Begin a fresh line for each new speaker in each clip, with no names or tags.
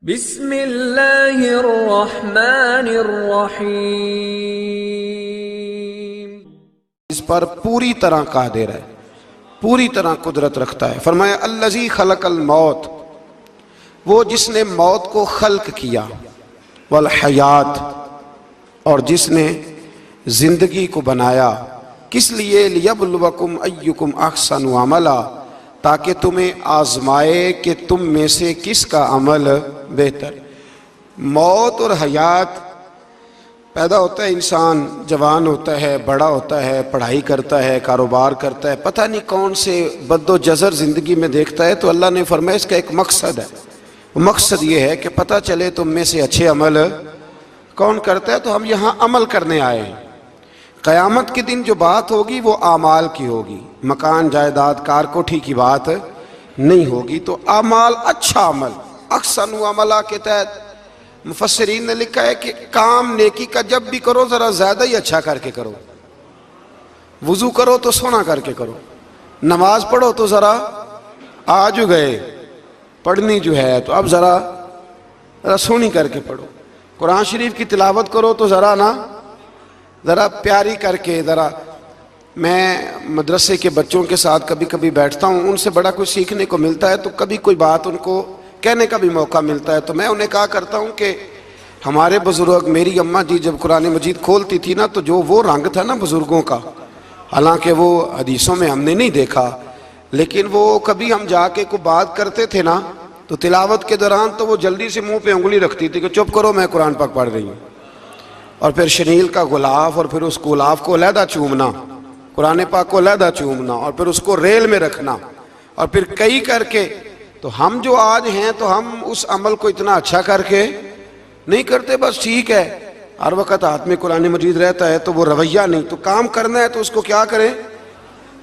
بسم اللہ الرحمن الرحیم۔
اس پر پوری طرح قادر ہے، پوری طرح قدرت رکھتا ہے۔ فرمایا الذی خلق الموت، وہ جس نے موت کو خلق کیا، والحیات، اور جس نے زندگی کو بنایا، کس لیے؟ لیبلوکم ایکم احسن عملا، تاکہ تمہیں آزمائے کہ تم میں سے کس کا عمل بہتر۔ موت اور حیات، پیدا ہوتا ہے انسان، جوان ہوتا ہے، بڑا ہوتا ہے، پڑھائی کرتا ہے، کاروبار کرتا ہے، پتہ نہیں کون سے بد و جزر زندگی میں دیکھتا ہے، تو اللہ نے فرمایا اس کا ایک مقصد ہے۔ مقصد یہ ہے کہ پتہ چلے تم میں سے اچھے عمل کون کرتا ہے۔ تو ہم یہاں عمل کرنے آئے ہیں۔ قیامت کے دن جو بات ہوگی وہ اعمال کی ہوگی، مکان جائیداد کار کوٹھی کی بات نہیں ہوگی۔ تو اعمال، اچھا عمل، احسن عملہ کے تحت مفسرین نے لکھا ہے کہ کام نیکی کا جب بھی کرو ذرا زیادہ ہی اچھا کر کے کرو۔ وضو کرو تو سونا کر کے کرو، نماز پڑھو تو ذرا آج گئے پڑھنی جو ہے تو اب ذرا سونی کر کے پڑھو۔ قرآن شریف کی تلاوت کرو تو ذرا پیاری کر کے۔ ذرا میں مدرسے کے بچوں کے ساتھ کبھی کبھی بیٹھتا ہوں، ان سے بڑا کچھ سیکھنے کو ملتا ہے، تو کبھی کوئی بات ان کو کہنے کا بھی موقع ملتا ہے، تو میں انہیں کہا کرتا ہوں کہ ہمارے بزرگ، میری اماں جی جب قرآن مجید کھولتی تھی نا، تو جو وہ رنگ تھا نا بزرگوں کا، حالانکہ وہ حدیثوں میں ہم نے نہیں دیکھا، لیکن وہ کبھی ہم جا کے کوئی بات کرتے تھے نا، تو تلاوت کے دوران تو وہ جلدی سے منہ پہ انگلی رکھتی تھی کہ چپ کرو میں قرآن پاک پڑھ رہی ہوں، اور پھر شنیل کا غلاف، اور پھر اس غلاف کو علیحدہ چومنا، قرآن پاک کو علیحدہ چومنا، اور پھر اس کو ریل میں رکھنا، اور پھر کئی کر کے۔ تو ہم جو آج ہیں تو ہم اس عمل کو اتنا اچھا کر کے نہیں کرتے، بس ٹھیک ہے ہر وقت ہاتھ میں قرآن مجید رہتا ہے تو وہ رویہ نہیں۔ تو کام کرنا ہے تو اس کو کیا کریں؟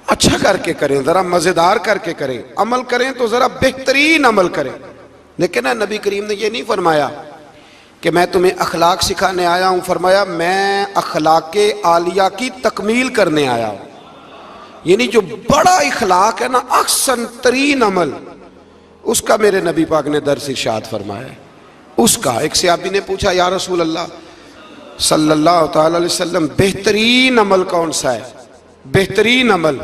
اچھا کر کے کریں، ذرا مزیدار کر کے کریں۔ عمل کریں تو ذرا بہترین عمل کریں۔ لیکن نبی کریم نے یہ نہیں فرمایا کہ میں تمہیں اخلاق سکھانے آیا ہوں، فرمایا میں اخلاق عالیہ کی تکمیل کرنے آیا ہوں۔ یعنی جو بڑا اخلاق ہے نا، احسن ترین عمل، اس کا میرے نبی پاک نے درس ارشاد فرمایا ہے۔ اس کا ایک صحابی نے پوچھا یا رسول اللہ صلی اللہ تعالی علیہ وسلم، بہترین عمل کون سا ہے؟ بہترین عمل؟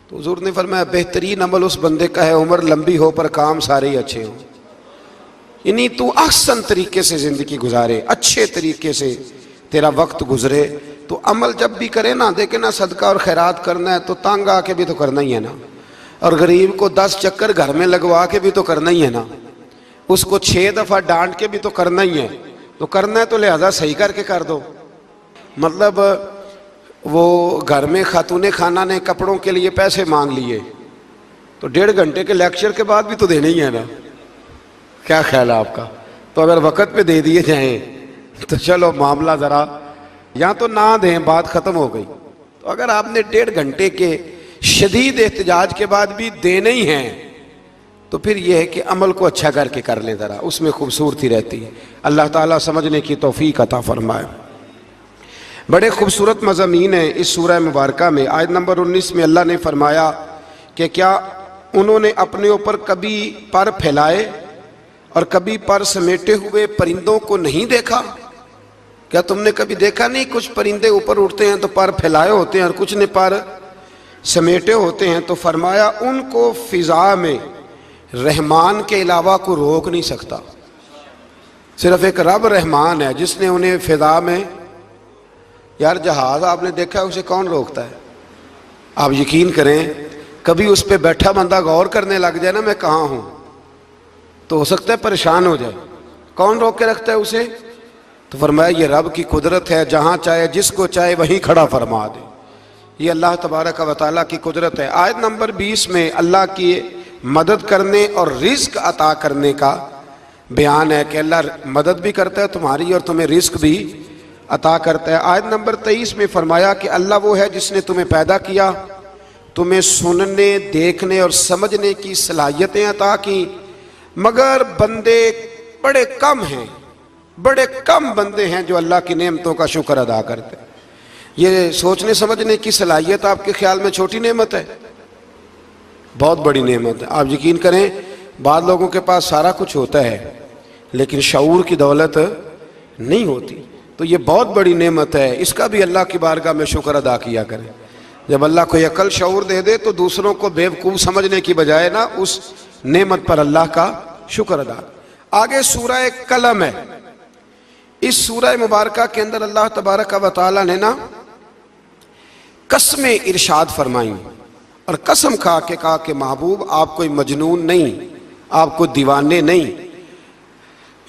تو حضور نے فرمایا بہترین عمل اس بندے کا ہے عمر لمبی ہو پر کام سارے ہی اچھے ہوں۔ یعنی تو احسن طریقے سے زندگی گزارے، اچھے طریقے سے تیرا وقت گزرے۔ تو عمل جب بھی کرے نا، دیکھے نا، صدقہ اور خیرات کرنا ہے تو تانگ آ کے بھی تو کرنا ہی ہے نا، اور غریب کو 10 چکر گھر میں لگوا کے بھی تو کرنا ہی ہے نا، اس کو 6 دفعہ ڈانٹ کے بھی تو کرنا ہی ہے۔ تو کرنا ہے تو لہذا صحیح کر کے کر دو۔ مطلب وہ گھر میں خاتون خانہ نے کپڑوں کے لیے پیسے مانگ لیے تو 1.5 گھنٹے کے لیکچر کے بعد بھی تو دینے ہی ہے نا۔ کیا خیال ہے آپ کا؟ تو اگر وقت پہ دے دیے جائیں تو چلو معاملہ ذرا، یا تو نہ دیں، بات ختم ہو گئی۔ تو اگر آپ نے 1.5 گھنٹے کے شدید احتجاج کے بعد بھی دینے ہی ہیں تو پھر یہ ہے کہ عمل کو اچھا کر کے کر لیں، ذرا اس میں خوبصورتی رہتی ہے۔ اللہ تعالیٰ سمجھنے کی توفیق عطا فرمائے۔ بڑے خوبصورت مضامین ہیں اس سورہ مبارکہ میں۔ آیت نمبر 19 میں اللہ نے فرمایا کہ کیا انہوں نے اپنے اوپر کبھی پر پھیلائے اور کبھی پر سمیٹے ہوئے پرندوں کو نہیں دیکھا؟ کیا تم نے کبھی دیکھا نہیں کچھ پرندے اوپر اڑتے ہیں تو پر پھیلائے ہوتے ہیں اور کچھ نے پر سمیٹے ہوتے ہیں؟ تو فرمایا ان کو فضا میں رحمان کے علاوہ کو روک نہیں سکتا، صرف ایک رب رحمان ہے جس نے انہیں فضا میں۔ یار جہاز آپ نے دیکھا ہے، اسے کون روکتا ہے؟ آپ یقین کریں کبھی اس پہ بیٹھا بندہ غور کرنے لگ جائے نا میں کہاں ہوں، تو ہو سکتا ہے پریشان ہو جائے۔ کون روک کے رکھتا ہے اسے؟ تو فرمایا یہ رب کی قدرت ہے، جہاں چاہے جس کو چاہے وہیں کھڑا فرما دے۔ یہ اللہ تبارک و تعالیٰ کی قدرت ہے۔ آیت نمبر 20 میں اللہ کی مدد کرنے اور رزق عطا کرنے کا بیان ہے کہ اللہ مدد بھی کرتا ہے تمہاری اور تمہیں رزق بھی عطا کرتا ہے۔ آیت نمبر 23 میں فرمایا کہ اللہ وہ ہے جس نے تمہیں پیدا کیا، تمہیں سننے، دیکھنے اور سمجھنے کی صلاحیتیں عطا کی، مگر بندے بڑے کم ہیں، بڑے کم بندے ہیں جو اللہ کی نعمتوں کا شکر ادا کرتے ہیں۔ یہ سوچنے سمجھنے کی صلاحیت آپ کے خیال میں چھوٹی نعمت ہے؟ بہت بڑی نعمت ہے۔ آپ یقین کریں بعض لوگوں کے پاس سارا کچھ ہوتا ہے لیکن شعور کی دولت نہیں ہوتی. تو یہ بہت بڑی نعمت ہے، اس کا بھی اللہ کی بارگاہ میں شکر ادا کیا کریں. جب اللہ کوئی عقل شعور دے دے تو دوسروں کو بیوقوف سمجھنے کی بجائے نا اس نعمت پر اللہ کا شکر ادا. آگے سورہ قلم ہے. اس سورہ مبارکہ کے اندر اللہ تبارک و تعالی نے نا قسمیں ارشاد فرمائیں اور قسم کھا کے کہا کہ محبوب آپ کوئی مجنون نہیں، آپ کو دیوانے نہیں،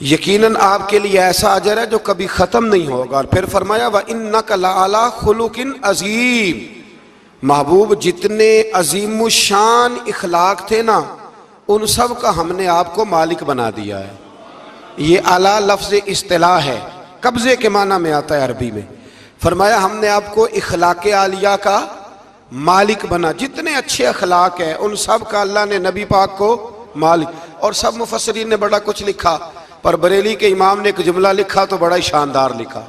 یقیناً آپ کے لیے ایسا اجر ہے جو کبھی ختم نہیں ہوگا. اور پھر فرمایا وَإِنَّكَ لَعَلَىٰ خُلُقٍ عَظِيمٍ. محبوب جتنے عظیم الشان اخلاق تھے نا ان سب کا ہم نے آپ کو مالک بنا دیا ہے. یہ اعلیٰ لفظ اصطلاح ہے، قبضے کے معنی میں آتا ہے عربی میں. فرمایا ہم نے آپ کو اخلاق عالیہ کا مالک بنا. جتنے اچھے اخلاق ہیں ان سب کا اللہ نے نبی پاک کو مالک. اور سب مفسرین نے بڑا کچھ لکھا، پر بریلی کے امام نے ایک جملہ لکھا تو بڑا ہی شاندار لکھا.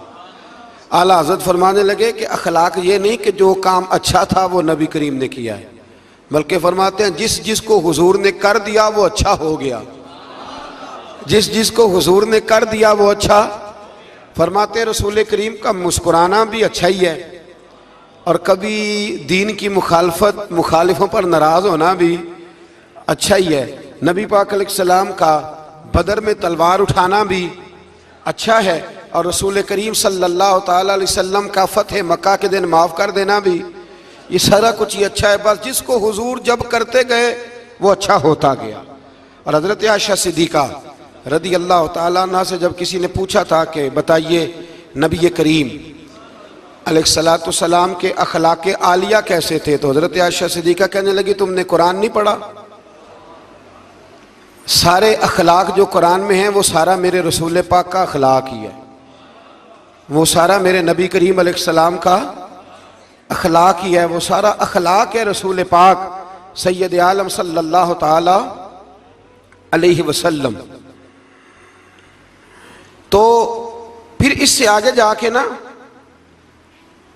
اعلیٰ حضرت فرمانے لگے کہ اخلاق یہ نہیں کہ جو کام اچھا تھا وہ نبی کریم نے کیا ہے، بلکہ فرماتے ہیں جس کو حضور نے کر دیا وہ اچھا ہو گیا. جس کو حضور نے کر دیا وہ اچھا. فرماتے ہیں رسول کریم کا مسکرانا بھی اچھا ہی ہے، اور کبھی دین کی مخالفوں پر ناراض ہونا بھی اچھا ہی ہے. نبی پاک علیہ السلام کا بدر میں تلوار اٹھانا بھی اچھا ہے، اور رسول کریم صلی اللہ تعالی علیہ وسلم کا فتح مکہ کے دن معاف کر دینا بھی، یہ سارا کچھ ہی اچھا ہے. بس جس کو حضور جب کرتے گئے وہ اچھا ہوتا گیا. اور حضرت عائشہ صدیقہ رضی اللہ تعالیٰ عنہ سے جب کسی نے پوچھا تھا کہ بتائیے نبی کریم علیہ السلام کے اخلاق عالیہ کیسے تھے، تو حضرت عائشہ صدیقہ کہنے لگی تم نے قرآن نہیں پڑھا؟ سارے اخلاق جو قرآن میں ہیں وہ سارا میرے رسول پاک کا اخلاق ہی ہے، وہ سارا میرے نبی کریم علیہ السلام کا اخلاق ہی ہے، وہ سارا اخلاق ہے رسول پاک سید عالم صلی اللہ تعالی علیہ وسلم. تو پھر اس سے آگے جا کے نا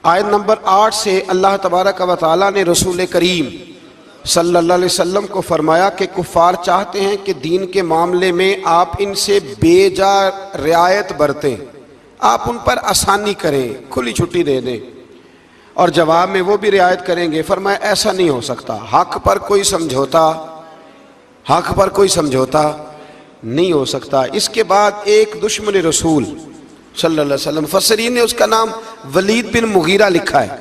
آیت نمبر 8 سے اللہ تبارک و تعالی نے رسول کریم صلی اللہ علیہ وسلم کو فرمایا کہ کفار چاہتے ہیں کہ دین کے معاملے میں آپ ان سے بے جا رعایت برتیں، آپ ان پر آسانی کریں، کھلی چھٹی دے دیں، اور جواب میں وہ بھی رعایت کریں گے. فرمایا ایسا نہیں ہو سکتا، حق پر کوئی سمجھوتا نہیں ہو سکتا. اس کے بعد ایک دشمن رسول صلی اللہ علیہ وسلم، مفسرین نے اس کا نام ولید بن مغیرہ لکھا ہے،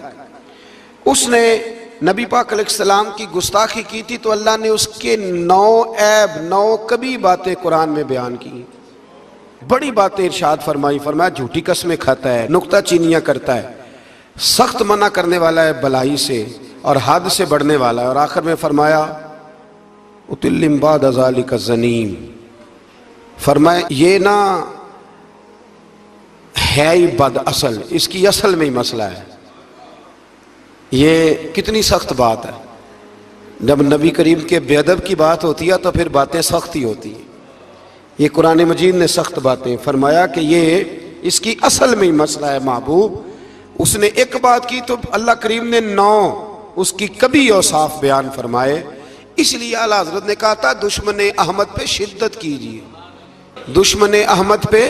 اس نے نبی پاک علیہ السلام کی گستاخی کی تھی تو اللہ نے اس کے 9 کبھی باتیں قرآن میں بیان کی، بڑی باتیں ارشاد فرمایا جھوٹی قسمیں کھاتا ہے، نکتہ چینیاں کرتا ہے، سخت منع کرنے والا ہے بلائی سے اور حد سے بڑھنے والا ہے. اور آخر میں فرمایا اتلم بعد ذالک الزنیم. فرمایا یہ نہ ہے ہی بد اصل، اس کی اصل میں ہی مسئلہ ہے. یہ کتنی سخت بات ہے، جب نبی کریم کے بے ادب کی بات ہوتی ہے تو پھر باتیں سخت ہی ہوتی ہیں. یہ قرآن مجید نے سخت باتیں. فرمایا کہ یہ اس کی اصل میں ہی مسئلہ ہے محبوب. اس نے ایک بات کی تو اللہ کریم نے 9 اس کی کبھی اوصاف بیان فرمائے. اس لیے اعلیٰ حضرت نے کہا تھا دشمن احمد پہ شدت کیجئے، دشمن احمد پہ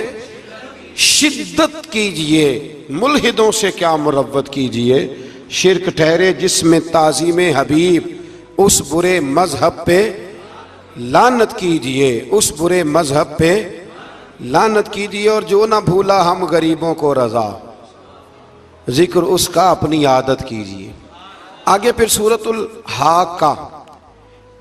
شدت کیجئے، ملحدوں سے کیا مروت کیجئے، شرک ٹھہرے جس میں تعظیم حبیب، اس برے مذہب پہ لعنت کیجئے، اس برے مذہب پہ لعنت کیجئے. اور جو نہ بھولا ہم غریبوں کو رضا، ذکر اس کا اپنی عادت کیجئے. آگے پھر سورۃ الحاقہ،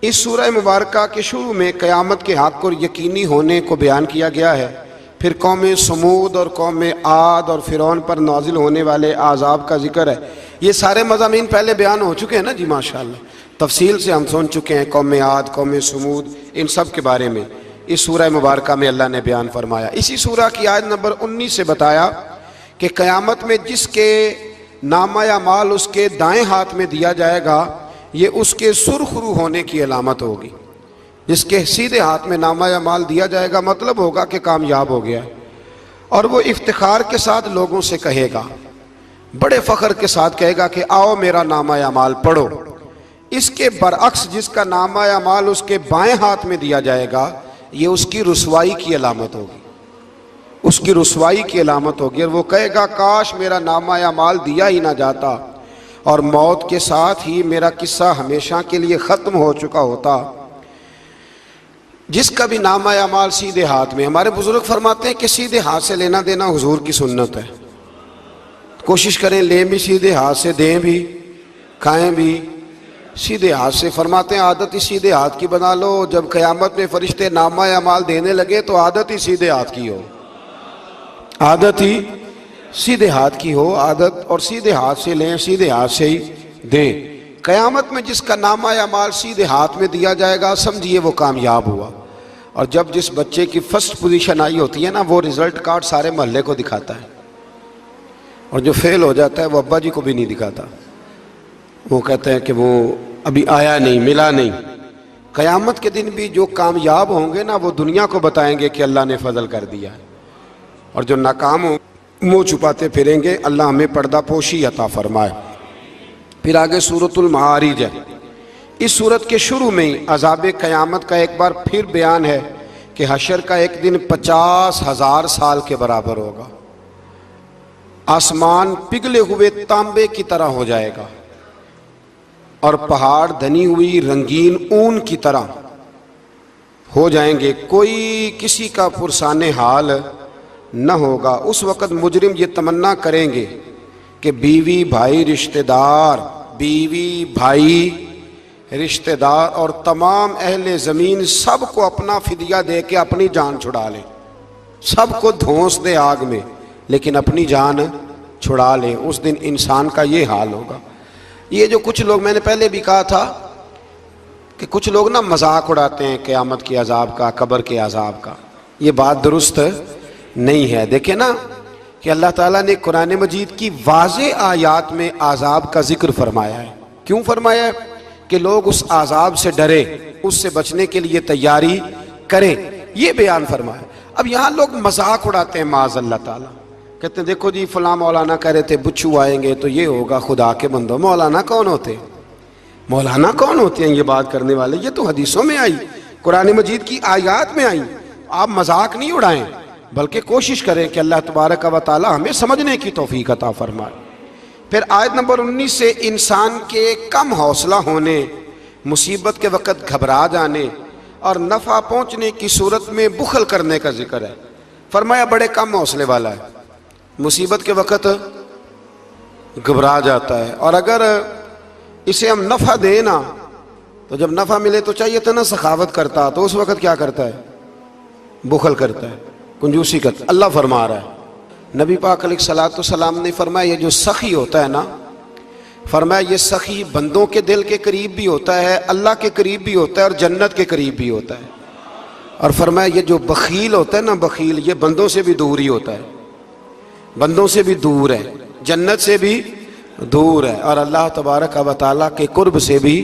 اس سورہ مبارکہ کے شروع میں قیامت کے حق اور یقینی ہونے کو بیان کیا گیا ہے. پھر قوم سمود اور قوم عاد اور فرعون پر نازل ہونے والے عذاب کا ذکر ہے. یہ سارے مضامین پہلے بیان ہو چکے ہیں نا جی، ماشاءاللہ تفصیل سے ہم سن چکے ہیں. قوم عاد، قوم سمود، ان سب کے بارے میں اس سورہ مبارکہ میں اللہ نے بیان فرمایا. اسی سورہ کی آیت نمبر 19 سے بتایا کہ قیامت میں جس کے نامہ اعمال اس کے دائیں ہاتھ میں دیا جائے گا یہ اس کے سرخرو ہونے کی علامت ہوگی. جس کے سیدھے ہاتھ میں نامہ اعمال دیا جائے گا مطلب ہوگا کہ کامیاب ہو گیا، اور وہ افتخار کے ساتھ لوگوں سے کہے گا، بڑے فخر کے ساتھ کہے گا کہ آؤ میرا نامہ اعمال پڑھو. اس کے برعکس جس کا نامہ اعمال اس کے بائیں ہاتھ میں دیا جائے گا یہ اس کی رسوائی کی علامت ہوگی، اس کی رسوائی کی علامت ہوگی، اور وہ کہے گا کاش میرا نامہ اعمال دیا ہی نہ جاتا اور موت کے ساتھ ہی میرا قصہ ہمیشہ کے لیے ختم ہو چکا ہوتا۔ جس کا بھی نامہ اعمال سیدھے ہاتھ میں، ہمارے بزرگ فرماتے ہیں کہ سیدھے ہاتھ سے لینا دینا حضور کی سنت ہے، کوشش کریں لیں بھی سیدھے ہاتھ سے، دیں بھی، کھائیں بھی سیدھے ہاتھ سے۔ فرماتے ہیں عادت ہی سیدھے ہاتھ کی بنا لو، جب قیامت میں فرشتے نامہ اعمال دینے لگے تو عادت ہی سیدھے ہاتھ کی ہو، عادت ہی سیدھے ہاتھ کی ہو، عادت، اور سیدھے ہاتھ سے لیں، سیدھے ہاتھ سے ہی دیں۔ قیامت میں جس کا نامہ اعمال سیدھے ہاتھ میں دیا جائے گا سمجھیے وہ کامیاب ہوا۔ اور جب جس بچے کی فرسٹ پوزیشن آئی ہوتی ہے نا، وہ رزلٹ کارڈ سارے محلے کو دکھاتا ہے، اور جو فیل ہو جاتا ہے وہ ابا جی کو بھی نہیں دکھاتا، وہ کہتے ہیں کہ وہ ابھی آیا نہیں، ملا نہیں۔ قیامت کے دن بھی جو کامیاب ہوں گے نا وہ دنیا کو بتائیں گے کہ اللہ نے فضل کر دیا ہے، اور جو ناکام ہوں منہ چھپاتے پھریں گے۔ اللہ ہمیں پردہ پوشی عطا فرمائے۔ پھر آگے سورۃ المعارج ہے۔ اس سورت کے شروع میں ہی عذاب قیامت کا ایک بار پھر بیان ہے کہ حشر کا ایک دن 50,000 سال کے برابر ہوگا، آسمان پگھلے ہوئے تانبے کی طرح ہو جائے گا، اور پہاڑ دھنی ہوئی رنگین اون کی طرح ہو جائیں گے، کوئی کسی کا پرسان حال نہ ہوگا۔ اس وقت مجرم یہ تمنا کریں گے کہ بیوی بھائی رشتہ دار، بیوی بھائی رشتہ دار اور تمام اہل زمین سب کو اپنا فدیہ دے کے اپنی جان چھڑا لیں، سب کو دھونس دے آگ میں لیکن اپنی جان چھڑا لیں۔ اس دن انسان کا یہ حال ہوگا۔ یہ جو کچھ لوگ، میں نے پہلے بھی کہا تھا کہ کچھ لوگ نا مذاق اڑاتے ہیں قیامت کے عذاب کا، قبر کے عذاب کا، یہ بات درست نہیں ہے۔ دیکھیں نا کہ اللہ تعالیٰ نے قرآن مجید کی واضح آیات میں عذاب کا ذکر فرمایا ہے۔ کیوں فرمایا ہے؟ کہ لوگ اس عذاب سے ڈرے، اس سے بچنے کے لیے تیاری کریں، یہ بیان فرمایا۔ اب یہاں لوگ مذاق اڑاتے ہیں معاذ اللہ تعالیٰ، کہتے ہیں دیکھو جی فلاں مولانا کہہ رہے تھے بچھو آئیں گے تو یہ ہوگا۔ خدا کے بندو، مولانا کون ہوتے ہیں؟ مولانا کون ہوتے ہیں یہ بات کرنے والے؟ یہ تو حدیثوں میں آئی، قرآن مجید کی آیات میں آئی۔ آپ مذاق نہیں اڑائیں بلکہ کوشش کریں کہ اللہ تبارک و تعالی ہمیں سمجھنے کی توفیق عطا فرمائے۔ پھر آیت نمبر 19 سے انسان کے کم حوصلہ ہونے، مصیبت کے وقت گھبرا جانے اور نفع پہنچنے کی صورت میں بخل کرنے کا ذکر ہے۔ فرمایا بڑے کم حوصلے والا ہے، مصیبت کے وقت گھبرا جاتا ہے، اور اگر اسے ہم نفع دیں نا تو جب نفع ملے تو چاہیے تھا نا سخاوت کرتا، تو اس وقت کیا کرتا ہے؟ بخل کرتا ہے، کنجوسی کرتا۔ اللہ فرما رہا ہے، نبی پاک علیہ الصلوۃ والسلام نے فرمایا یہ جو سخی ہوتا ہے نا، فرمایا یہ سخی بندوں کے دل کے قریب بھی ہوتا ہے، اللہ کے قریب بھی ہوتا ہے، اور جنت کے قریب بھی ہوتا ہے۔ اور فرمایا یہ جو بخیل ہوتا ہے نا، بخیل، یہ بندوں سے بھی دور ہی ہوتا ہے، بندوں سے بھی دور ہے، جنت سے بھی دور ہے، اور اللہ تبارک و تعالیٰ کے قرب سے بھی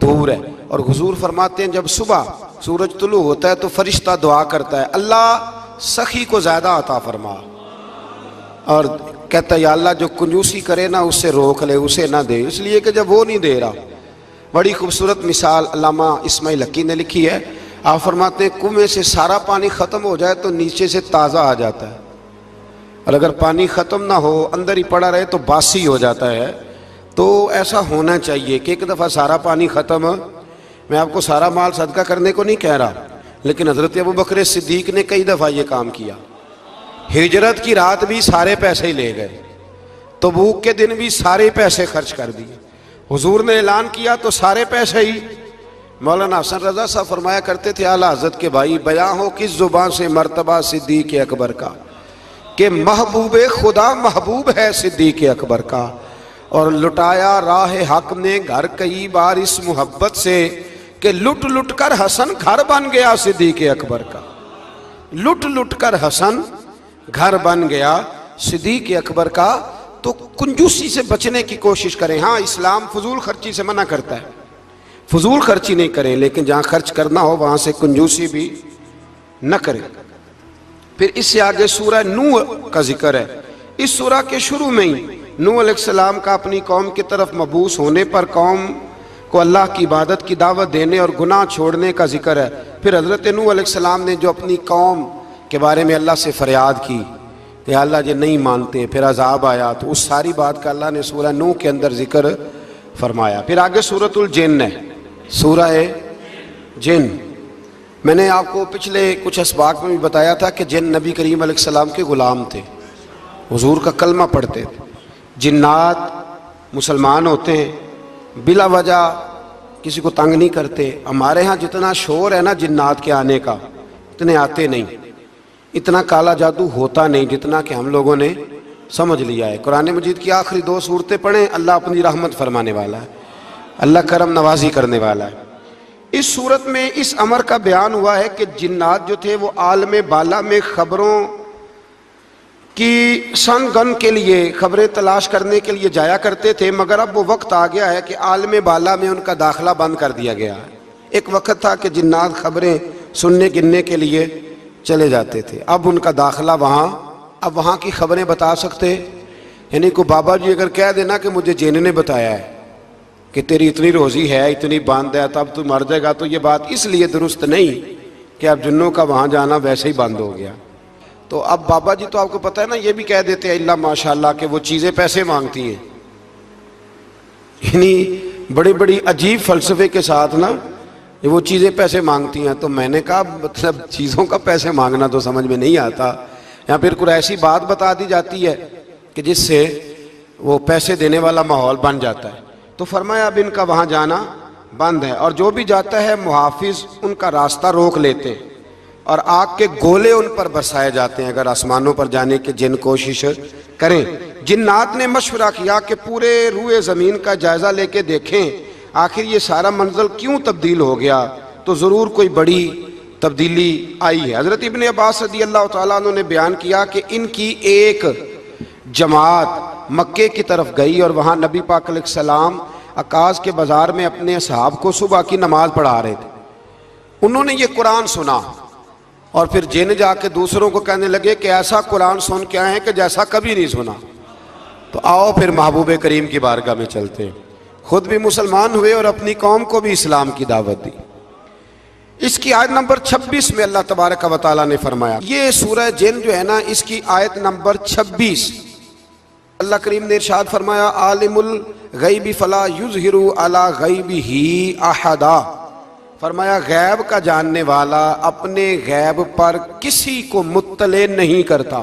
دور ہے۔ اور حضور فرماتے ہیں جب صبح سورج طلوع ہوتا ہے تو فرشتہ دعا کرتا ہے اللہ سخی کو زیادہ عطا فرما، اور کہتا ہے یا اللہ جو کنجوسی کرے نا اس سے روک لے، اسے نہ دے، اس لیے کہ جب وہ نہیں دے رہا۔ بڑی خوبصورت مثال علامہ اسماعیل حقی نے لکھی ہے۔ آپ فرماتے ہیں کنویں سے سارا پانی ختم ہو جائے تو نیچے سے تازہ آ جاتا ہے، اور اگر پانی ختم نہ ہو اندر ہی پڑا رہے تو باسی ہو جاتا ہے۔ تو ایسا ہونا چاہیے کہ ایک دفعہ سارا پانی ختم، میں آپ کو سارا مال صدقہ کرنے کو نہیں کہہ رہا، لیکن حضرت ابوبکر صدیق نے کئی دفعہ یہ کام کیا۔ ہجرت کی رات بھی سارے پیسے ہی لے گئے، تبوک کے دن بھی سارے پیسے خرچ کر دیے، حضور نے اعلان کیا تو سارے پیسے ہی۔ مولانا حسن رضا صاحب فرمایا کرتے تھے اعلیٰ حضرت کے بھائی، بیاں ہو کس زبان سے مرتبہ صدیق اکبر کا کہ محبوب خدا محبوب ہے صدیق اکبر کا، اور لٹایا راہ حق نے گھر کئی بار اس محبت سے کہ لٹ لٹ کر حسن گھر بن گیا صدیق اکبر کا، لٹ لٹ کر حسن گھر بن گیا صدیق اکبر کا۔ تو کنجوسی سے بچنے کی کوشش کریں۔ ہاں اسلام فضول خرچی سے منع کرتا ہے، فضول خرچی نہیں کریں، لیکن جہاں خرچ کرنا ہو وہاں سے کنجوسی بھی نہ کریں۔ پھر اس سے آگے سورہ نوح کا ذکر ہے۔ اس سورہ کے شروع میں ہی نوح علیہ السلام کا اپنی قوم کی طرف مبعوث ہونے پر قوم کو اللہ کی عبادت کی دعوت دینے اور گناہ چھوڑنے کا ذکر ہے۔ پھر حضرت نوح علیہ السلام نے جو اپنی قوم کے بارے میں اللہ سے فریاد کی کہ اللہ یہ نہیں مانتے، پھر عذاب آیا، تو اس ساری بات کا اللہ نے سورہ نوح کے اندر ذکر فرمایا۔ پھر آگے سورۃ الجن ہے، سورہ جن۔ میں نے آپ کو پچھلے کچھ اسباق میں بھی بتایا تھا کہ جن نبی کریم علیہ السلام کے غلام تھے، حضور کا کلمہ پڑھتے تھے۔ جنات مسلمان ہوتے ہیں، بلا وجہ کسی کو تنگ نہیں کرتے۔ ہمارے ہاں جتنا شور ہے نا جنات کے آنے کا، اتنے آتے نہیں، اتنا کالا جادو ہوتا نہیں جتنا کہ ہم لوگوں نے سمجھ لیا ہے۔ قرآن مجید کی آخری 2 سورتیں پڑھیں، اللہ اپنی رحمت فرمانے والا ہے، اللہ کرم نوازی کرنے والا ہے۔ اس صورت میں اس امر کا بیان ہوا ہے کہ جنات جو تھے وہ عالم بالا میں خبروں کی سن گن کے لیے، خبریں تلاش کرنے کے لیے جایا کرتے تھے، مگر اب وہ وقت آ گیا ہے کہ عالم بالا میں ان کا داخلہ بند کر دیا گیا ہے۔ ایک وقت تھا کہ جنات خبریں سننے گننے کے لیے چلے جاتے تھے، اب ان کا داخلہ اب وہاں کی خبریں بتا سکتے، یعنی کو بابا جی اگر کہہ دینا کہ مجھے جن نے بتایا ہے کہ تیری اتنی روزی ہے، اتنی باندھ ہے، تب تو مر جائے گا، تو یہ بات اس لیے درست نہیں کہ اب جنوں کا وہاں جانا ویسے ہی بند ہو گیا۔ تو اب بابا جی تو آپ کو پتہ ہے نا، یہ بھی کہہ دیتے ہیں اللہ ماشاءاللہ کہ وہ چیزیں پیسے مانگتی ہیں، یعنی بڑی بڑی عجیب فلسفے کے ساتھ نا وہ چیزیں پیسے مانگتی ہیں۔ تو میں نے کہا مطلب چیزوں کا پیسے مانگنا تو سمجھ میں نہیں آتا، یا پھر کوئی ایسی بات بتا دی جاتی ہے کہ جس سے وہ پیسے دینے والا ماحول بن جاتا ہے۔ تو فرمایا اب ان کا وہاں جانا بند ہے، اور جو بھی جاتا ہے محافظ ان کا راستہ روک لیتے ہیں، اور آگ کے گولے ان پر برسائے جاتے ہیں اگر آسمانوں پر جانے کے جن کوشش کریں۔ جنات نے مشورہ کیا کہ پورے روئے زمین کا جائزہ لے کے دیکھیں آخر یہ سارا منزل کیوں تبدیل ہو گیا، تو ضرور کوئی بڑی تبدیلی آئی ہے۔ حضرت ابن عباس رضی اللہ تعالیٰ عنہ نے بیان کیا کہ ان کی ایک جماعت مکے کی طرف گئی، اور وہاں نبی پاک علیہ السلام عکاظ کے بازار میں اپنے اصحاب کو صبح کی نماز پڑھا رہے تھے۔ انہوں نے یہ قرآن سنا، اور پھر جن جا کے دوسروں کو کہنے لگے کہ ایسا قرآن سن کے آئے ہیں کہ جیسا کبھی نہیں سنا۔ تو آؤ پھر محبوب کریم کی بارگاہ میں چلتے ہیں، خود بھی مسلمان ہوئے اور اپنی قوم کو بھی اسلام کی دعوت دی۔ اس کی آیت نمبر 26 میں اللہ تبارک و تعالیٰ نے فرمایا، یہ سورہ جن جو ہے نا، اس کی آیت نمبر 26، اللہ کریم نے ارشاد فرمایا عالم الغیب فلا یظہر علی غیبہ احدا، فرمایا غیب کا جاننے والا اپنے غیب پر کسی کو مطلع نہیں کرتا،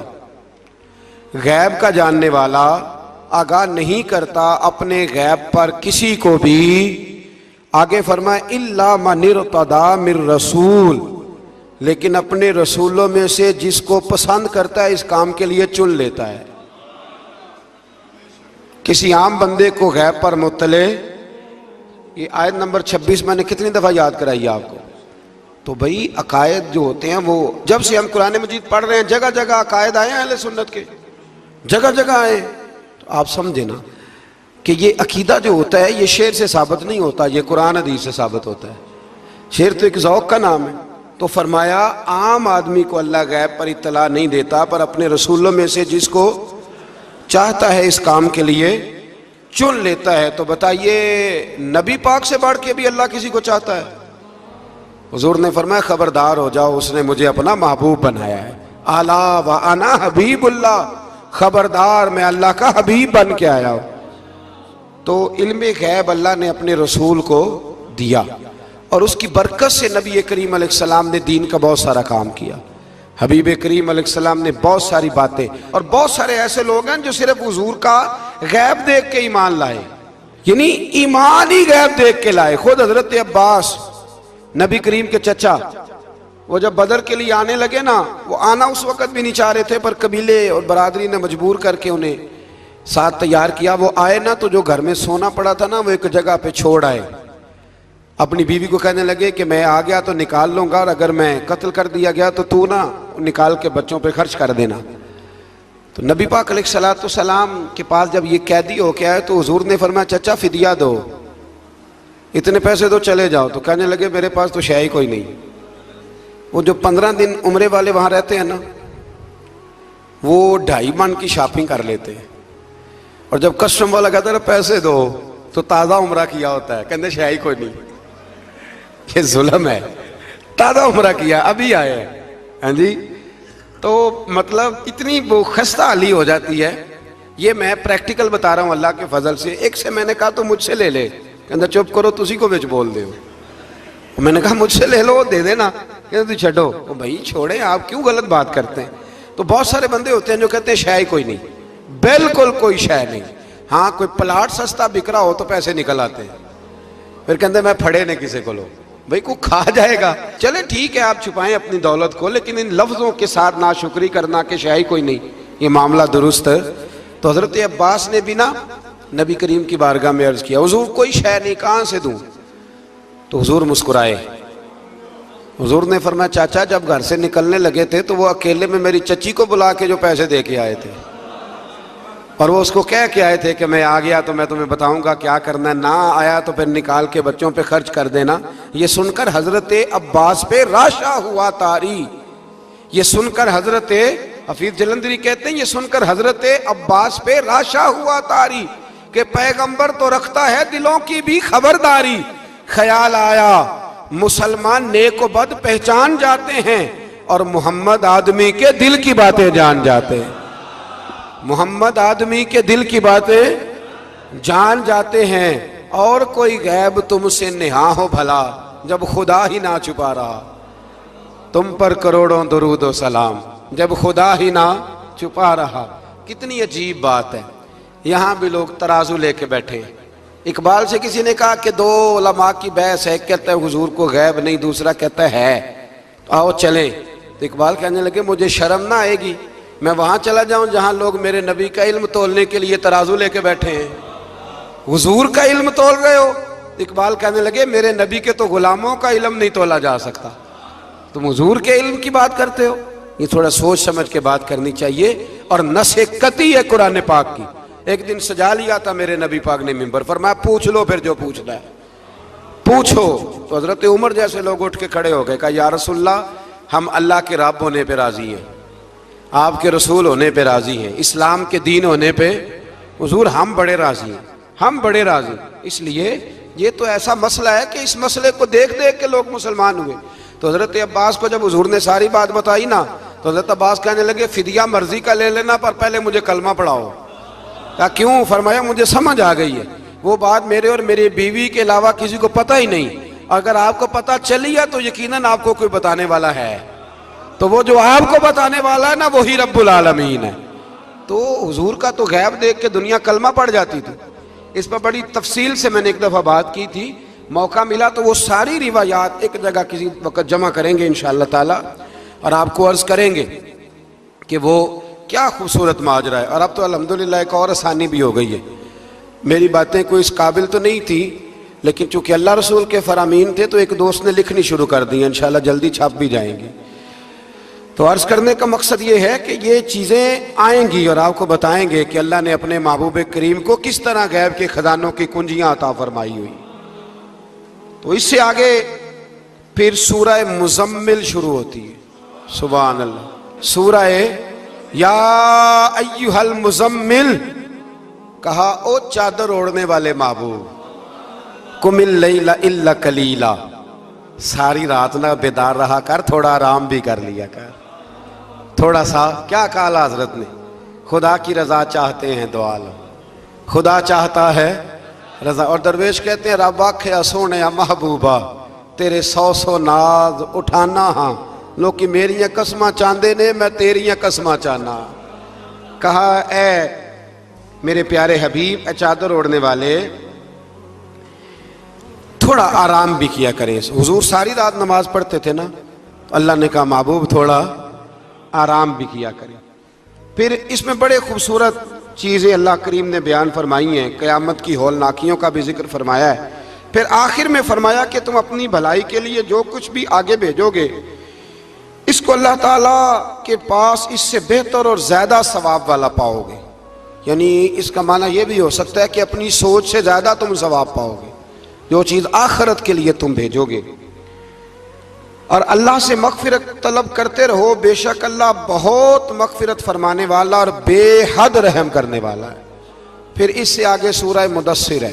غیب کا جاننے والا آگاہ نہیں کرتا اپنے غیب پر کسی کو بھی۔ آگے فرمایا الا من ارتضی من رسول، لیکن اپنے رسولوں میں سے جس کو پسند کرتا ہے اس کام کے لیے چن لیتا ہے۔ کسی عام بندے کو غیب پر مطلع، یہ آیت نمبر 26 میں نے کتنی دفعہ یاد کرائی آپ کو؟ تو بھئی عقائد جو ہوتے ہیں وہ جب سے ہم قرآن مجید پڑھ رہے ہیں جگہ جگہ عقائد آئے ہیں اہل سنت کے، جگہ جگہ آئے، تو آپ سمجھے نا کہ یہ عقیدہ جو ہوتا ہے یہ شعر سے ثابت نہیں ہوتا، یہ قرآن حدیث سے ثابت ہوتا ہے۔ شعر تو ایک ذوق کا نام ہے۔ تو فرمایا عام آدمی کو اللہ غیب پر اطلاع نہیں دیتا، پر اپنے رسولوں میں سے جس کو چاہتا ہے اس کام کے لیے چن لیتا ہے۔ تو بتائیے نبی پاک سے بڑھ کے بھی اللہ کسی کو چاہتا ہے؟ حضور نے فرمایا خبردار ہو جاؤ، اس نے مجھے اپنا محبوب بنایا ہے، الا وانا حبیب اللہ، خبردار میں اللہ کا حبیب بن کے آیا ہوں۔ تو علم غیب اللہ نے اپنے رسول کو دیا، اور اس کی برکت سے نبی کریم علیہ السلام نے دین کا بہت سارا کام کیا۔ حبیب کریم علیہ السلام نے بہت ساری باتیں، اور بہت سارے ایسے لوگ ہیں جو صرف حضور کا غیب دیکھ کے ایمان لائے، یعنی ایمان ہی غیب دیکھ کے لائے۔ خود حضرت عباس نبی کریم کے چچا، وہ جب بدر کے لیے آنے لگے نا، وہ آنا اس وقت بھی نہیں چاہ رہے تھے، پر قبیلے اور برادری نے مجبور کر کے انہیں ساتھ تیار کیا۔ وہ آئے نا تو جو گھر میں سونا پڑا تھا نا وہ ایک جگہ پہ چھوڑ آئے، اپنی بیوی کو کہنے لگے کہ میں آ گیا تو نکال لوں گا، اور اگر میں قتل کر دیا گیا تو تو نا نکال کے بچوں پہ خرچ کر دینا۔ تو نبی پاک علیہ الصلوۃ والسلام کے پاس جب یہ قیدی ہو کے آئے تو حضور نے فرمایا چچا فدیہ دو، اتنے پیسے دو چلے جاؤ۔ تو کہنے لگے میرے پاس تو شے ہی کوئی نہیں۔ وہ جو 15 دن عمرے والے وہاں رہتے ہیں نا، وہ 2.5 من کی شاپنگ کر لیتے ہیں، اور جب کسٹم والا کہتا ہے پیسے دو تو تازہ عمرہ کیا ہوتا ہے، کہتے شے ہی کوئی نہیں، یہ ظلم ہے، تازہ عمرہ کیا ابھی آئے ہیں، ہاں جی۔ تو مطلب اتنی وہ خستہ حالی ہو جاتی ہے۔ یہ میں پریکٹیکل بتا رہا ہوں اللہ کے فضل سے۔ ایک سے میں نے کہا تو مجھ سے لے لے، کہتا چپ کرو تسی کو بچ بول دے ہو۔ میں نے کہا مجھ سے لے لو، دے دینا، کہتے تو چھڈو۔ بھائی چھوڑیں، آپ کیوں غلط بات کرتے ہیں؟ تو بہت سارے بندے ہوتے ہیں جو کہتے ہیں شے ہی کوئی نہیں، بالکل کوئی شے نہیں۔ ہاں کوئی پلاٹ سستا بک رہا ہو تو پیسے نکل آتے ہیں، پھر کہتے ہیں میں پھڑے نہیں کسی کو لو، بھائی کو کھا جائے گا۔ چلے ٹھیک ہے آپ چھپائیں اپنی دولت کو، لیکن ان لفظوں کے ساتھ ناشکری کرنا کہ شے ہی کوئی نہیں، یہ معاملہ درست ہے۔ تو حضرت عباس نے بھی نا نبی کریم کی بارگاہ میں عرض کیا حضور کوئی شے نہیں، کہاں سے دوں؟ تو حضور مسکرائے۔ حضور نے فرمایا چاچا جب گھر سے نکلنے لگے تھے تو وہ اکیلے میں میری چچی کو بلا کے جو پیسے دے کے آئے تھے، اور وہ اس کو کہہ کے آئے تھے کہ میں آ گیا تو میں تمہیں بتاؤں گا کیا کرنا ہے، نہ آیا تو پھر نکال کے بچوں پہ خرچ کر دینا۔ یہ سن کر حضرت عباس پہ راشا ہوا طاری، یہ سن کر حضرت حفیظ جلندری کہتے ہیں یہ سن کر حضرت عباس پہ راشا ہوا طاری کہ پیغمبر تو رکھتا ہے دلوں کی بھی خبرداری۔ خیال آیا مسلمان نیک و بد پہچان جاتے ہیں اور محمد آدمی کے دل کی باتیں جان جاتے ہیں، محمد آدمی کے دل کی باتیں جان جاتے ہیں، اور کوئی غیب تم سے نہا ہو بھلا جب خدا ہی نہ چھپا رہا، تم پر کروڑوں درود و سلام جب خدا ہی نہ چھپا رہا۔ کتنی عجیب بات ہے، یہاں بھی لوگ ترازو لے کے بیٹھے ہیں۔ اقبال سے کسی نے کہا کہ دو علماء کی بحث ہے، ایک کہتا ہے حضور کو غیب نہیں، دوسرا کہتا ہے آؤ چلیں۔ تو اقبال کہنے لگے مجھے شرم نہ آئے گی میں وہاں چلا جاؤں جہاں لوگ میرے نبی کا علم تولنے کے لیے ترازو لے کے بیٹھے ہیں، حضور کا علم تول رہے ہو؟ اقبال کہنے لگے میرے نبی کے تو غلاموں کا علم نہیں تولا جا سکتا، تم حضور کے علم کی بات کرتے ہو۔ یہ تھوڑا سوچ سمجھ کے بات کرنی چاہیے، اور نص قطعی ہے قرآن پاک کی۔ ایک دن سجا لیا تھا میرے نبی پاک نے ممبر، فرمایا پوچھ لو پھر جو پوچھنا ہے پوچھو۔ تو حضرت عمر جیسے لوگ اٹھ کے کھڑے ہو گئے، کہا یا رسول اللہ ہم اللہ کے رب ہونے پہ راضی ہیں، آپ کے رسول ہونے پہ راضی ہیں، اسلام کے دین ہونے پہ حضور ہم بڑے راضی ہیں، ہم بڑے راضی ہیں۔ اس لیے یہ تو ایسا مسئلہ ہے کہ اس مسئلے کو دیکھ دیکھ کے لوگ مسلمان ہوئے۔ تو حضرت عباس کو جب حضور نے ساری بات بتائی نا تو حضرت عباس کہنے لگے فدیہ مرضی کا لے لینا پر پہلے مجھے کلمہ پڑھاؤ۔ کہا کیوں؟ فرمایا مجھے سمجھ آ گئی ہے، وہ بات میرے اور میری بیوی کے علاوہ کسی کو پتہ ہی نہیں، اگر آپ کو پتہ چلی ہے تو یقیناً آپ کو کوئی بتانے والا ہے، تو وہ جو آپ کو بتانے والا ہے نا وہی رب العالمین ہے۔ تو حضور کا تو غیب دیکھ کے دنیا کلمہ پڑھ جاتی تھی۔ اس پر بڑی تفصیل سے میں نے ایک دفعہ بات کی تھی، موقع ملا تو وہ ساری روایات ایک جگہ کسی وقت جمع کریں گے انشاءاللہ تعالی، اور آپ کو عرض کریں گے کہ وہ کیا خوبصورت ماجرا ہے۔ اور اب تو الحمدللہ ایک اور آسانی بھی ہو گئی ہے، میری باتیں کوئی اس قابل تو نہیں تھی، لیکن چونکہ اللہ رسول کے فرامین تھے تو ایک دوست نے لکھنی شروع کر دی، انشاءاللہ جلدی چھپ بھی جائیں گی۔ تو عرض کرنے کا مقصد یہ ہے کہ یہ چیزیں آئیں گی اور آپ کو بتائیں گے کہ اللہ نے اپنے محبوب کریم کو کس طرح غیب کے خزانوں کی کنجیاں عطا فرمائی ہوئی۔ تو اس سے آگے پھر سورہ مزمل شروع ہوتی ہے، سبحان اللہ، سورہ یا ایھا المزمل، کہا او چادر اوڑھنے والے محبوب، قم اللیل الا قلیلا، ساری رات نہ بیدار رہا کر، تھوڑا آرام بھی کر لیا کر، تھوڑا سا۔ کیا کہا حضرت نے؟ خدا کی رضا چاہتے ہیں دو عالم، خدا چاہتا ہے رضا۔ اور درویش کہتے ہیں رب آکھیا سونے محبوبہ تیرے سو سو ناز اٹھانا ہاں، لوکی میریاں قسماں چاندے نے میں تیریاں قسماں چاہنا۔ کہا اے میرے پیارے حبیب، اے چادر اوڑھنے والے، تھوڑا آرام بھی کیا کریں۔ حضور ساری رات نماز پڑھتے تھے نا، تو اللہ نے کہا محبوب تھوڑا آرام بھی کیا کریں۔ پھر اس میں بڑے خوبصورت چیزیں اللہ کریم نے بیان فرمائی ہیں، قیامت کی ہولناکیوں کا بھی ذکر فرمایا ہے۔ پھر آخر میں فرمایا کہ تم اپنی بھلائی کے لیے جو کچھ بھی آگے بھیجو گے اس کو اللہ تعالیٰ کے پاس اس سے بہتر اور زیادہ ثواب والا پاؤ گے۔ یعنی اس کا معنی یہ بھی ہو سکتا ہے کہ اپنی سوچ سے زیادہ تم ثواب پاؤ گے جو چیز آخرت کے لیے تم بھیجو گے۔ اور اللہ سے مغفرت طلب کرتے رہو، بے شک اللہ بہت مغفرت فرمانے والا اور بے حد رحم کرنے والا ہے۔ پھر اس سے آگے سورہ مدثر ہے،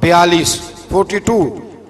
42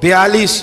42,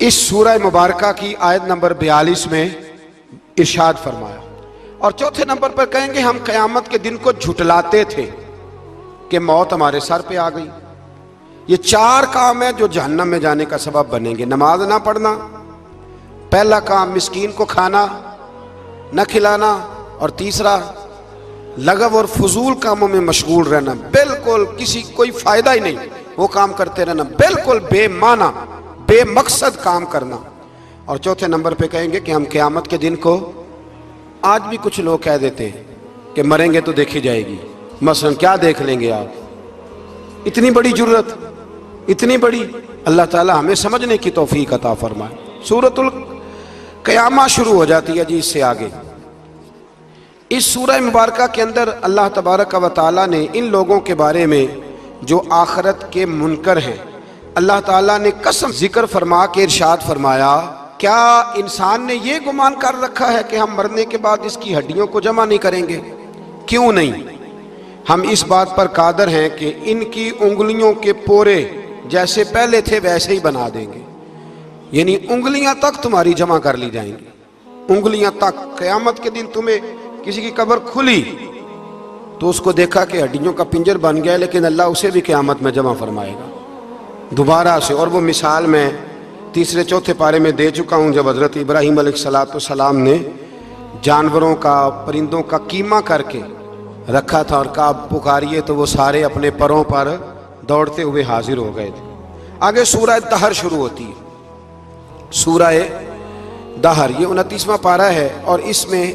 اس سورہ مبارکہ کی آیت نمبر 42 میں ارشاد فرمایا. اور چوتھے نمبر پر کہیں گے ہم قیامت کے دن کو جھٹلاتے تھے کہ موت ہمارے سر پہ آ گئی. یہ 4 کام ہیں جو جہنم میں جانے کا سبب بنیں گے. نماز نہ پڑھنا، پہلا کام مسکین کو کھانا نہ کھلانا، اور تیسرا لغو اور فضول کاموں میں مشغول رہنا، بالکل کسی کوئی فائدہ ہی نہیں وہ کام کرتے رہنا، بالکل بے معنی بے مقصد کام کرنا. اور چوتھے نمبر پہ کہیں گے کہ ہم قیامت کے دن کو، آج بھی کچھ لوگ کہہ دیتے ہیں کہ مریں گے تو دیکھی جائے گی. مثلا کیا دیکھ لیں گے آپ؟ اتنی بڑی جرت، اتنی بڑی. اللہ تعالی ہمیں سمجھنے کی توفیق عطا فرمائے. سورۃ القیامہ شروع ہو جاتی ہے جی اس سے آگے. اس سورہ مبارکہ کے اندر اللہ تبارک و تعالیٰ نے ان لوگوں کے بارے میں جو آخرت کے منکر ہیں، اللہ تعالیٰ نے قسم ذکر فرما کے ارشاد فرمایا، کیا انسان نے یہ گمان کر رکھا ہے کہ ہم مرنے کے بعد اس کی ہڈیوں کو جمع نہیں کریں گے؟ کیوں نہیں؟ ہم اس بات پر قادر ہیں کہ ان کی انگلیوں کے پورے جیسے پہلے تھے ویسے ہی بنا دیں گے. یعنی انگلیاں تک تمہاری جمع کر لی جائیں گی، انگلیاں تک. قیامت کے دن تمہیں کسی کی قبر کھلی تو اس کو دیکھا کہ ہڈیوں کا پنجر بن گیا، لیکن اللہ اسے بھی قیامت میں جمع فرمائے گا دوبارہ سے. اور وہ مثال میں تیسرے چوتھے پارے میں دے چکا ہوں، جب حضرت ابراہیم علیہ السلام نے جانوروں کا پرندوں کا قیمہ کر کے رکھا تھا اور کہا پکاریے، تو وہ سارے اپنے پروں پر دوڑتے ہوئے حاضر ہو گئے تھے. آگے سورہ دہر شروع ہوتی ہے. سورہ دہر یہ 29واں پارہ ہے، اور اس میں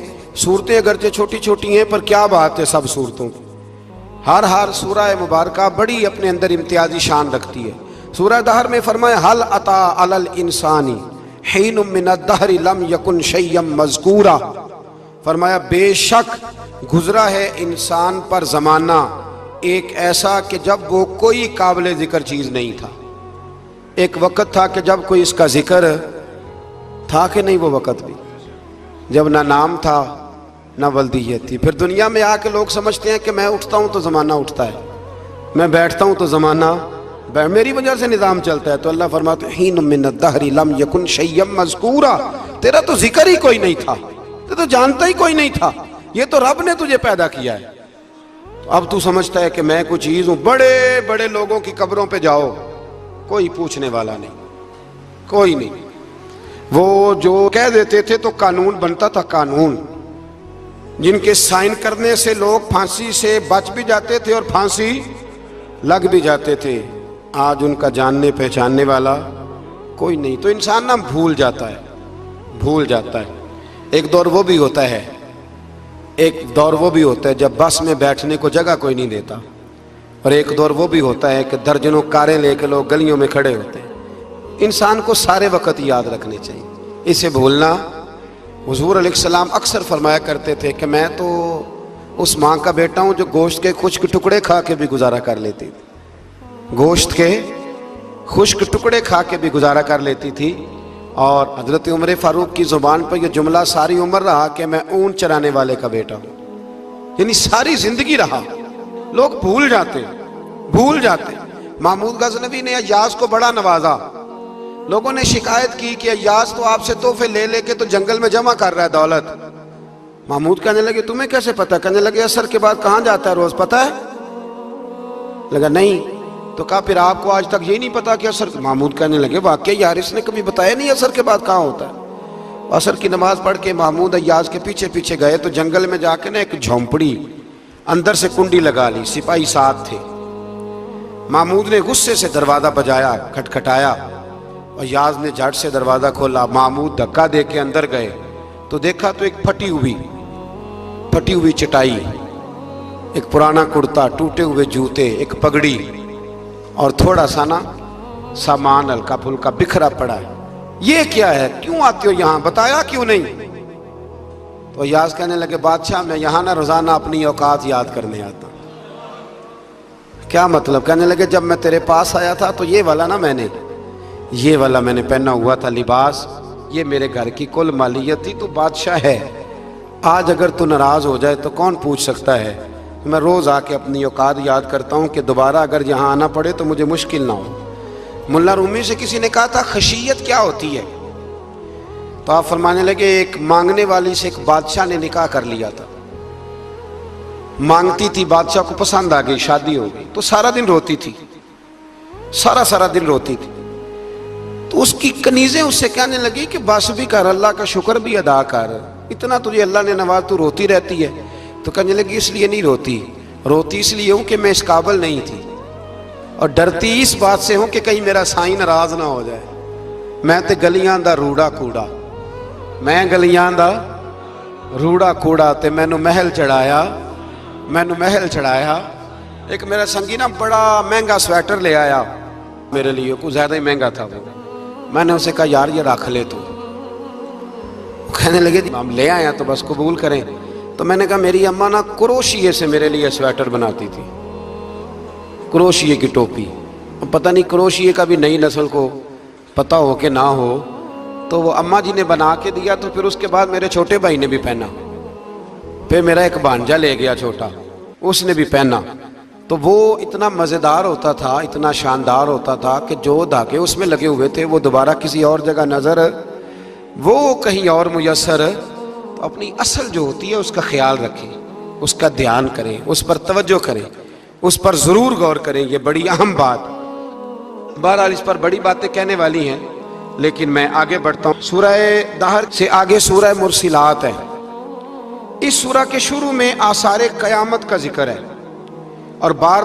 صورتیں اگرچہ چھوٹی چھوٹی ہیں پر کیا بات ہے سب صورتوں کی. ہر سورہ مبارکہ بڑی اپنے اندر امتیازی شان رکھتی ہے. سورہ دہر میں فرمایا حل اتا علی الانسان حین من الدہر لم یکن شیئا مذکورا. فرمایا بے شک گزرا ہے انسان پر زمانہ ایک ایسا کہ جب وہ کوئی قابل ذکر چیز نہیں تھا. ایک وقت تھا کہ جب کوئی اس کا ذکر تھا کہ نہیں، وہ وقت بھی جب نہ نام تھا نہ ولدیت تھی. پھر دنیا میں آ کے لوگ سمجھتے ہیں کہ میں اٹھتا ہوں تو زمانہ اٹھتا ہے، میں بیٹھتا ہوں تو زمانہ میری وجہ سے نظام چلتا ہے. تو اللہ فرماتے ہیں حین من الدہر لم یکن شیئا مذکورا، تیرا تو ذکر ہی کوئی نہیں تھا، تو جانتا ہی کوئی نہیں تھا، یہ تو رب نے تجھے پیدا کیا ہے. اب تو سمجھتا ہے کہ میں کوئی چیز ہوں. بڑے بڑے لوگوں کی قبروں پہ جاؤ، کوئی پوچھنے والا نہیں، کوئی نہیں. وہ جو کہہ دیتے تھے تو قانون بنتا تھا. قانون جن کے سائن کرنے سے لوگ پھانسی سے بچ بھی جاتے تھے اور پھانسی لگ بھی جاتے تھے، آج ان کا جاننے پہچاننے والا کوئی نہیں. تو انسان نا بھول جاتا ہے. ایک دور وہ بھی ہوتا ہے جب بس میں بیٹھنے کو جگہ کوئی نہیں دیتا، اور ایک دور وہ بھی ہوتا ہے کہ درجنوں کاریں لے کے لوگ گلیوں میں کھڑے ہوتے ہیں. انسان کو سارے وقت یاد رکھنے چاہیے، اسے بھولنا. حضور علیہ السلام اکثر فرمایا کرتے تھے کہ میں تو اس ماں کا بیٹا ہوں جو گوشت کے خشک ٹکڑے کھا کے بھی گزارا کر لیتی تھی، گوشت کے خشک ٹکڑے کھا کے بھی گزارا کر لیتی تھی. اور حضرت عمر فاروق کی زبان پر یہ جملہ ساری عمر رہا کہ میں اونٹ چرانے والے کا بیٹا ہوں. یعنی ساری زندگی رہا. لوگ بھول جاتے. محمود غزنوی نے ایاز کو بڑا نوازا. لوگوں نے شکایت کی کہ ایاز تو آپ سے تحفے لے کے تو جنگل میں جمع کر رہا ہے دولت. محمود کہنے لگے تمہیں کیسے پتا؟ کہنے لگے عصر کے بعد کہاں جاتا ہے روز، پتا ہے؟ لگا نہیں. تو کہا پھر آپ کو آج تک یہی نہیں پتا کہ عصر؟ محمود کہنے لگے واقعی یار اس نے کبھی بتایا نہیں عصر کے بعد کہاں ہوتا ہے. عصر کی نماز پڑھ کے محمود ایاز کے پیچھے گئے تو جنگل میں جا کے نا ایک جھونپڑی اندر سے کنڈی لگا لی، سپاہی ساتھ تھے. محمود نے غصے سے دروازہ بجایا، کھٹکھٹایا، اور ایاز نے جھٹ سے دروازہ کھولا. محمود دھکا دے کے اندر گئے تو دیکھا تو ایک پھٹی ہوئی چٹائی، ایک پرانا کرتا، ٹوٹے ہوئے جوتے، ایک پگڑی اور تھوڑا سا نا سامان ہلکا پھلکا بکھرا پڑا ہے. یہ کیا ہے؟ کیوں آتے ہو یہاں؟ بتایا کیوں نہیں؟ تو ایاز کہنے لگے بادشاہ میں یہاں نہ روزانہ اپنی اوقات یاد کرنے آتا. کیا مطلب؟ کہنے لگے جب میں تیرے پاس آیا تھا تو یہ والا میں نے پہنا ہوا تھا لباس، یہ میرے گھر کی کل مالیت تھی. تو بادشاہ ہے، آج اگر تو ناراض ہو جائے تو کون پوچھ سکتا ہے. میں روز آ کے اپنی اوقات یاد کرتا ہوں کہ دوبارہ اگر یہاں آنا پڑے تو مجھے مشکل نہ ہو. ملا رومی سے کسی نے کہا تھا خشیت کیا ہوتی ہے؟ تو آپ فرمانے لگے ایک مانگنے والی سے ایک بادشاہ نے نکاح کر لیا تھا، مانگتی تھی، بادشاہ کو پسند آ گئی، شادی ہو گئی، تو سارا دن روتی تھی، سارا دن روتی تھی۔ تو اس کی کنیزیں اس سے کہنے لگی کہ بس بھی کر، اللہ کا شکر بھی ادا کر، اتنا تجھے اللہ نے نواز، تو روتی رہتی ہے۔ تو کہنے لگی اس لیے نہیں روتی اس لیے ہوں کہ میں اس قابل نہیں تھی، اور ڈرتی اس بات سے ہوں کہ کہیں میرا سائیں ناراض نہ ہو جائے۔ میں تے گلیاں دا روڑا کوڑا، میں گلیاں دا روڑا کوڑا تے مینوں محل چڑھایا۔ ایک میرا سنگی نا بڑا مہنگا سویٹر لے آیا میرے لیے، کچھ زیادہ ہی مہنگا تھا وہ۔ میں نے اسے کہا یار یہ رکھ لے تو۔ کہنے لگے ہم لے آئے ہیں تو بس قبول کریں۔ تو میں نے کہا میری اماں نا کروشیے سے میرے لیے سویٹر بناتی تھی، کروشیے کی ٹوپی۔ پتہ نہیں کروشیے کا بھی نئی نسل کو پتہ ہو کہ نہ ہو، تو وہ اماں جی نے بنا کے دیا، تو پھر اس کے بعد میرے چھوٹے بھائی نے بھی پہنا، پھر میرا ایک بھانجا لے گیا چھوٹا، اس نے بھی پہنا۔ تو وہ اتنا مزیدار ہوتا تھا، اتنا شاندار ہوتا تھا کہ جو دھاگے اس میں لگے ہوئے تھے وہ دوبارہ کسی اور جگہ نظر، وہ کہیں اور میسر۔ تو اپنی اصل جو ہوتی ہے اس کا خیال رکھیں، اس کا دھیان کریں، اس پر توجہ کریں، اس پر ضرور غور کریں، یہ بڑی اہم بات۔ بہرحال اس پر بڑی باتیں کہنے والی ہیں، لیکن میں آگے بڑھتا ہوں۔ سورہ دہر سے آگے سورہ مرسلات ہے۔ اس سورہ کے شروع میں آثار قیامت کا ذکر ہے، اور بار